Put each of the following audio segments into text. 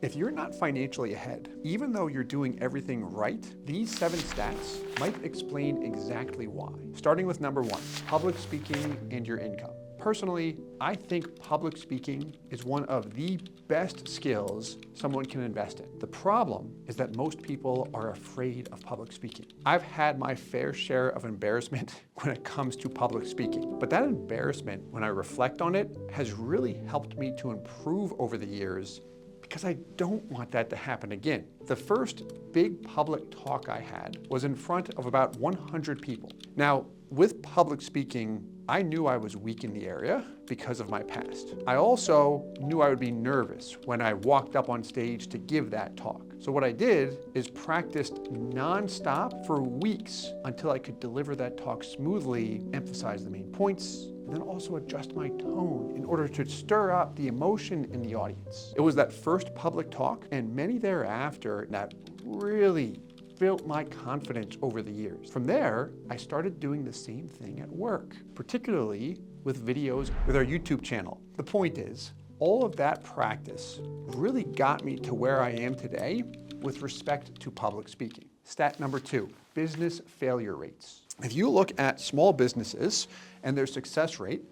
If you're not financially ahead, even though you're doing everything right, these 7 stats might explain exactly why. Starting with number 1, public speaking and your income. Personally, I think public speaking is one of the best skills someone can invest in. The problem is that most people are afraid of public speaking. I've had my fair share of embarrassment when it comes to public speaking, but that embarrassment, when I reflect on it, has really helped me to improve over the years because I don't want that to happen again. The first big public talk I had was in front of about 100 people. Now, with public speaking, I knew I was weak in the area because of my past. I also knew I would be nervous when I walked up on stage to give that talk. So what I did is practiced nonstop for weeks until I could deliver that talk smoothly, emphasize the main points, and then also adjust my tone in order to stir up the emotion in the audience. It was that first public talk and many thereafter that really built my confidence over the years. From there, I started doing the same thing at work, particularly with videos with our YouTube channel. The point is, all of that practice really got me to where I am today with respect to public speaking. Stat number 2, business failure rates. If you look at small businesses and their success rate,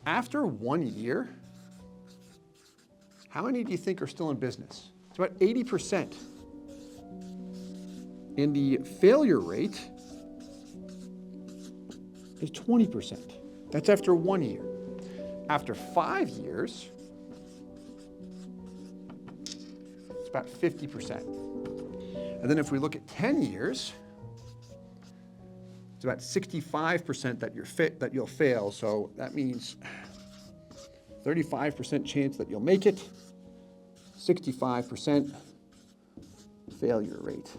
after 1 year, how many do you think are still in business? It's about 80%. And the failure rate is 20%. That's after 1 year. After 5 years, it's about 50%. And then if we look at 10 years, it's about 65% that you'll fail. So that means 35% chance that you'll make it, 65% failure rate.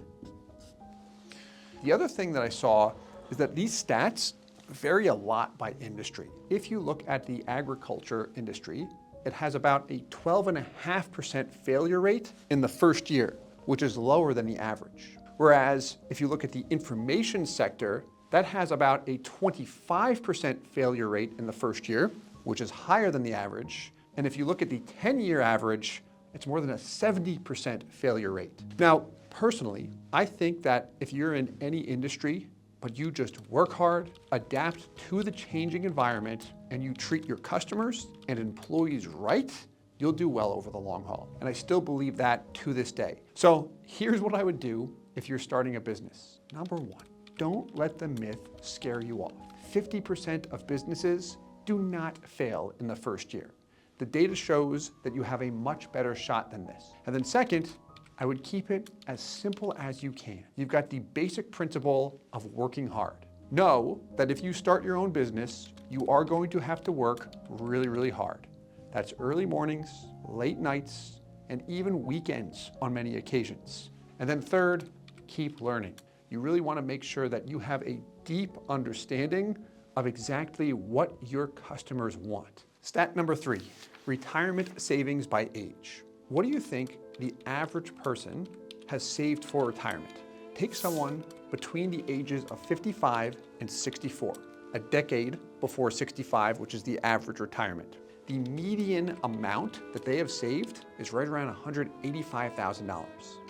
The other thing that I saw is that these stats vary a lot by industry. If you look at the agriculture industry, it has about a 12.5% failure rate in the first year, which is lower than the average. Whereas if you look at the information sector, that has about a 25% failure rate in the first year, which is higher than the average. And if you look at the 10-year average, it's more than a 70% failure rate. Now, personally, I think that if you're in any industry, but you just work hard, adapt to the changing environment, and you treat your customers and employees right, you'll do well over the long haul. And I still believe that to this day. So here's what I would do if you're starting a business. Number 1, don't let the myth scare you off. 50% of businesses do not fail in the first year. The data shows that you have a much better shot than this. And then second, I would keep it as simple as you can. You've got the basic principle of working hard. Know that if you start your own business, you are going to have to work really, really hard. That's early mornings, late nights, and even weekends on many occasions. And then third, keep learning. You really want to make sure that you have a deep understanding of exactly what your customers want. Stat number 3, retirement savings by age. What do you think the average person has saved for retirement? Take someone between the ages of 55 and 64, a decade before 65, which is the average retirement. The median amount that they have saved is right around $185,000.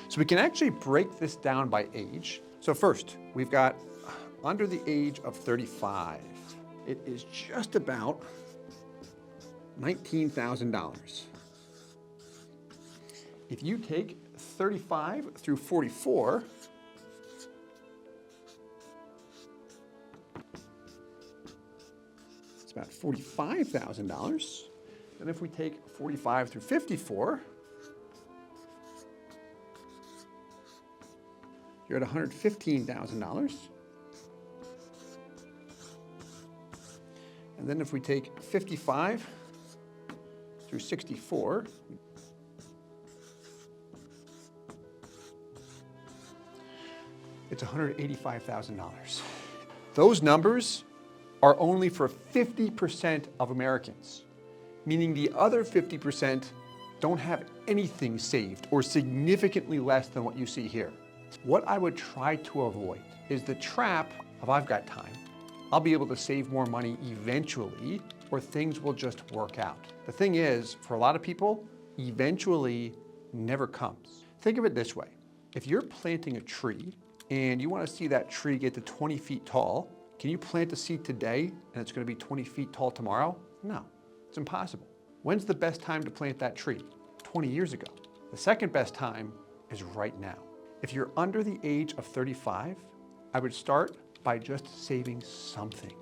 So we can actually break this down by age. So first, we've got under the age of 35. It is just about $19,000. If you take 35 through 44, it's about $45,000. And if we take 45 through 54, you're at $115,000. And then if we take 55 through 64, it's $185,000. Those numbers are only for 50% of Americans, meaning the other 50% don't have anything saved or significantly less than what you see here. What I would try to avoid is the trap of I've got time, I'll be able to save more money eventually, or things will just work out. The thing is, for a lot of people, eventually never comes. Think of it this way. If you're planting a tree and you want to see that tree get to 20 feet tall, can you plant a seed today and it's going to be 20 feet tall tomorrow? No, it's impossible. When's the best time to plant that tree? 20 years ago. The second best time is right now. If you're under the age of 35, I would start by just saving something.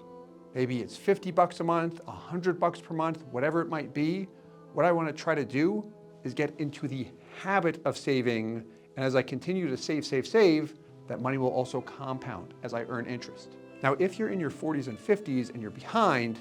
Maybe it's $50 a month, $100 per month, whatever it might be. What I want to try to do is get into the habit of saving. And as I continue to save, that money will also compound as I earn interest. Now, if you're in your 40s and 50s and you're behind,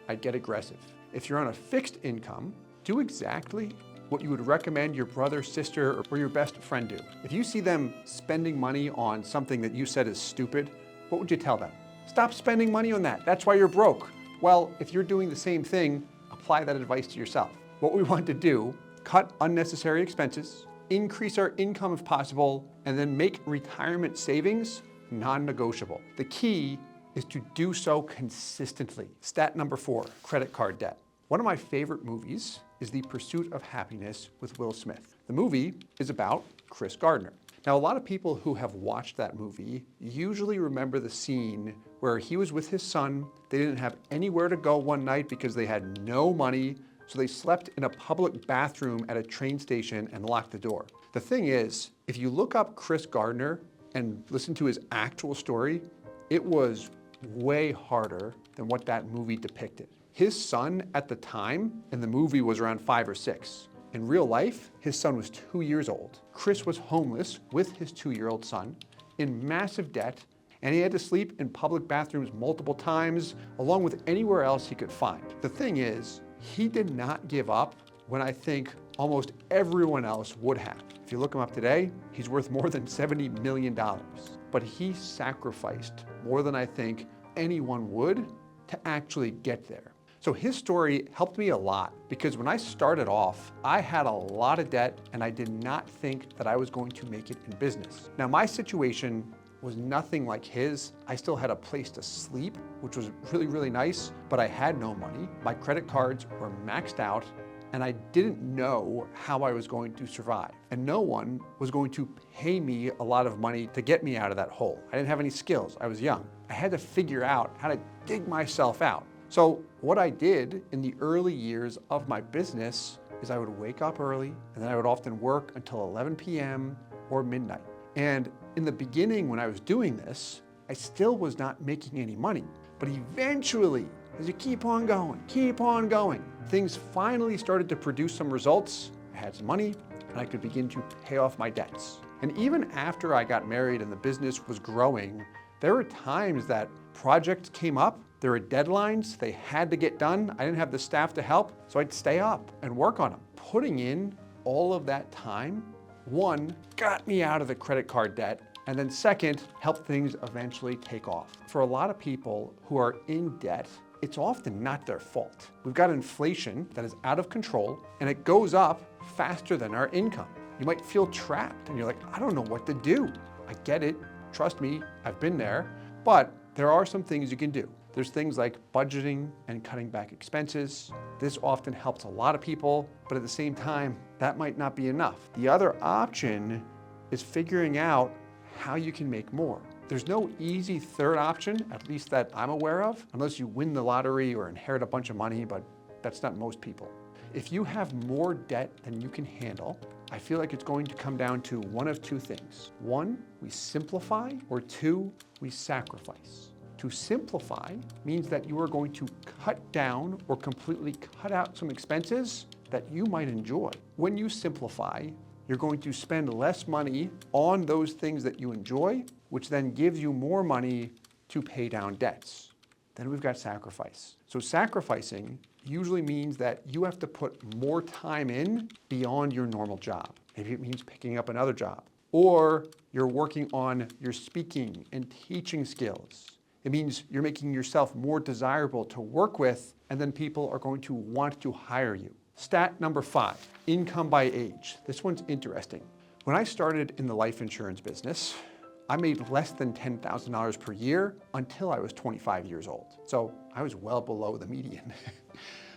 I'd get aggressive. If you're on a fixed income, do exactly what you would recommend your brother, sister, or your best friend do. If you see them spending money on something that you said is stupid, what would you tell them? Stop spending money on that. That's why you're broke. Well, if you're doing the same thing, apply that advice to yourself. What we want to do, cut unnecessary expenses, increase our income if possible, and then make retirement savings non-negotiable. The key is to do so consistently. Stat number 4, credit card debt. One of my favorite movies is The Pursuit of Happiness with Will Smith. The movie is about Chris Gardner. Now, a lot of people who have watched that movie usually remember the scene where he was with his son. They didn't have anywhere to go one night because they had no money, so they slept in a public bathroom at a train station and locked the door. The thing is, if you look up Chris Gardner and listen to his actual story, it was way harder than what that movie depicted. His son at the time in the movie was around 5 or 6. In real life, his son was 2 years old. Chris was homeless with his 2-year-old son, in massive debt, and he had to sleep in public bathrooms multiple times, along with anywhere else he could find. The thing is, he did not give up when I think almost everyone else would have. If you look him up today, he's worth more than $70 million. But he sacrificed more than I think anyone would to actually get there. So his story helped me a lot because when I started off, I had a lot of debt and I did not think that I was going to make it in business. Now, my situation was nothing like his. I still had a place to sleep, which was really, really nice, but I had no money. My credit cards were maxed out and I didn't know how I was going to survive. And no one was going to pay me a lot of money to get me out of that hole. I didn't have any skills. I was young. I had to figure out how to dig myself out. So what I did in the early years of my business is I would wake up early and then I would often work until 11 p.m. or midnight. And in the beginning when I was doing this, I still was not making any money. But eventually, as you keep on going, things finally started to produce some results. I had some money and I could begin to pay off my debts. And even after I got married and the business was growing, there were times that projects came up. There were deadlines they had to get done. I didn't have the staff to help, so I'd stay up and work on them. Putting in all of that time, one, got me out of the credit card debt, and then second, helped things eventually take off. For a lot of people who are in debt, it's often not their fault. We've got inflation that is out of control, and it goes up faster than our income. You might feel trapped, and you're like, I don't know what to do. I get it. Trust me, I've been there. But there are some things you can do. There's things like budgeting and cutting back expenses. This often helps a lot of people, but at the same time, that might not be enough. The other option is figuring out how you can make more. There's no easy third option, at least that I'm aware of, unless you win the lottery or inherit a bunch of money, but that's not most people. If you have more debt than you can handle, I feel like it's going to come down to one of two things. One, we simplify, or two, we sacrifice. To simplify means that you are going to cut down or completely cut out some expenses that you might enjoy. When you simplify, you're going to spend less money on those things that you enjoy, which then gives you more money to pay down debts. Then we've got sacrifice. So sacrificing usually means that you have to put more time in beyond your normal job. Maybe it means picking up another job, or you're working on your speaking and teaching skills. It means you're making yourself more desirable to work with, and then people are going to want to hire you. Stat number 5, income by age. This one's interesting. When I started in the life insurance business, I made less than $10,000 per year until I was 25 years old. So I was well below the median.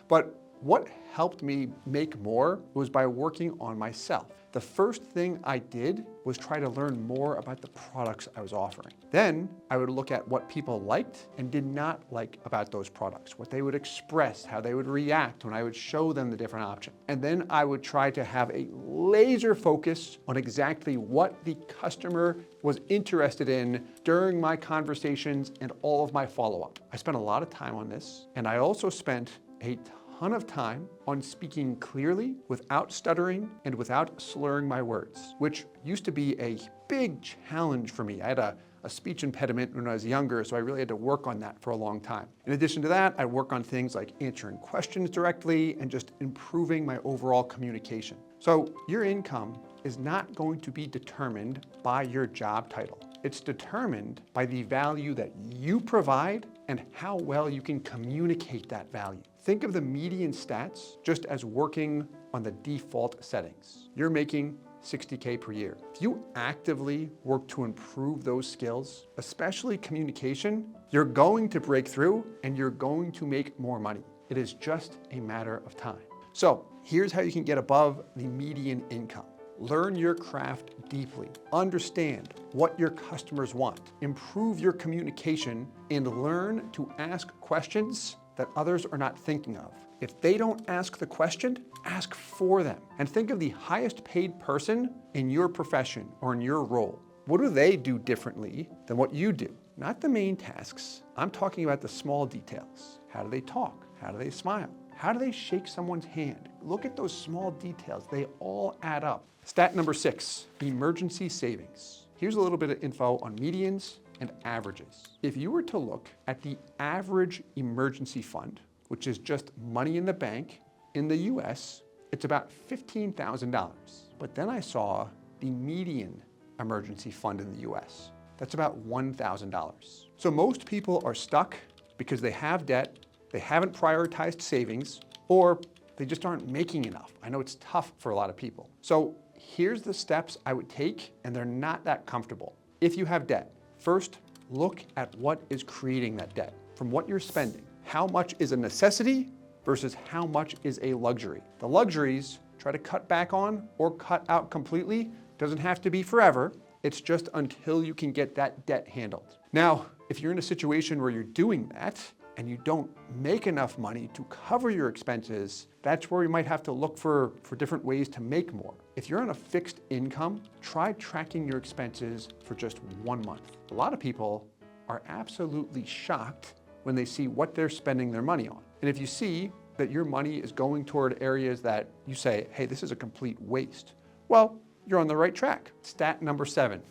But What helped me make more was by working on myself. The first thing I did was try to learn more about the products I was offering. Then I would look at what people liked and did not like about those products, what they would express, how they would react when I would show them the different options. And then I would try to have a laser focus on exactly what the customer was interested in during my conversations and all of my follow-up. I spent a lot of time on this, and I also spent a ton of time on speaking clearly without stuttering and without slurring my words, which used to be a big challenge for me. I had a speech impediment when I was younger, so I really had to work on that for a long time. In addition to that, I work on things like answering questions directly and just improving my overall communication. So your income is not going to be determined by your job title. It's determined by the value that you provide and how well you can communicate that value. Think of the median stats just as working on the default settings. You're making $60K per year. If you actively work to improve those skills, especially communication, you're going to break through and you're going to make more money. It is just a matter of time. So here's how you can get above the median income. Learn your craft deeply. Understand what your customers want. Improve your communication and learn to ask questions that others are not thinking of. If they don't ask the question, ask for them. And think of the highest paid person in your profession or in your role. What do they do differently than what you do? Not the main tasks. I'm talking about the small details. How do they talk? How do they smile? How do they shake someone's hand? Look at those small details. They all add up. Stat number 6, emergency savings. Here's a little bit of info on medians and averages. If you were to look at the average emergency fund, which is just money in the bank in the US, it's about $15,000. But then I saw the median emergency fund in the US. That's about $1,000. So most people are stuck because they have debt, they haven't prioritized savings, or they just aren't making enough. I know it's tough for a lot of people. So here's the steps I would take, and they're not that comfortable. If you have debt, first, look at what is creating that debt. From what you're spending, how much is a necessity versus how much is a luxury. The luxuries, try to cut back on or cut out completely. Doesn't have to be forever. It's just until you can get that debt handled. Now, if you're in a situation where you're doing that and you don't make enough money to cover your expenses, that's where you might have to look for different ways to make more. If you're on a fixed income, try tracking your expenses for just 1 month. A lot of people are absolutely shocked when they see what they're spending their money on. And if you see that your money is going toward areas that you say, hey, this is a complete waste, well, you're on the right track. Stat number 7,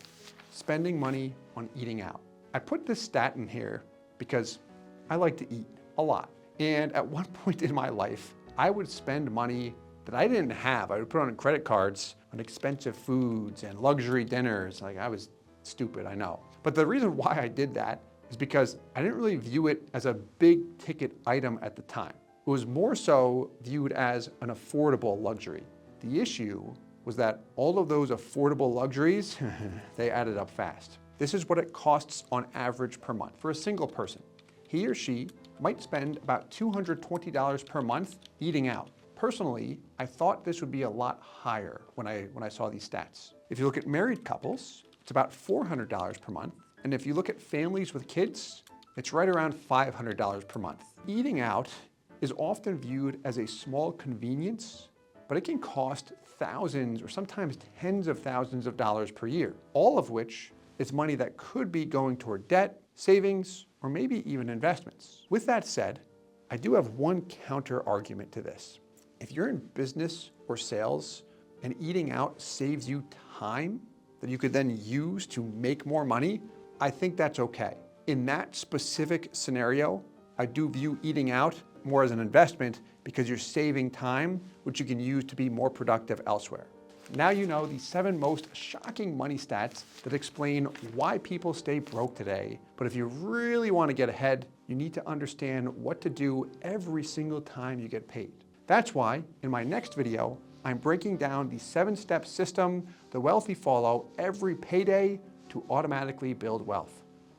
spending money on eating out. I put this stat in here because I like to eat a lot. And at one point in my life, I would spend money that I didn't have. I would put on credit cards on expensive foods and luxury dinners. Like, I was stupid, I know. But the reason why I did that is because I didn't really view it as a big ticket item at the time. It was more so viewed as an affordable luxury. The issue was that all of those affordable luxuries, they added up fast. This is what it costs on average per month for a single person. He or she might spend about $220 per month eating out. Personally, I thought this would be a lot higher when I saw these stats. If you look at married couples, it's about $400 per month. And if you look at families with kids, it's right around $500 per month. Eating out is often viewed as a small convenience, but it can cost thousands or sometimes tens of thousands of dollars per year, all of which is money that could be going toward debt, savings, or maybe even investments. With that said, I do have one counter argument to this. If you're in business or sales and eating out saves you time that you could then use to make more money, I think that's okay. In that specific scenario, I do view eating out more as an investment because you're saving time, which you can use to be more productive elsewhere. Now you know the 7 most shocking money stats that explain why people stay broke today. But if you really want to get ahead, you need to understand what to do every single time you get paid. That's why in my next video, I'm breaking down the 7-step system the wealthy follow every payday to automatically build wealth.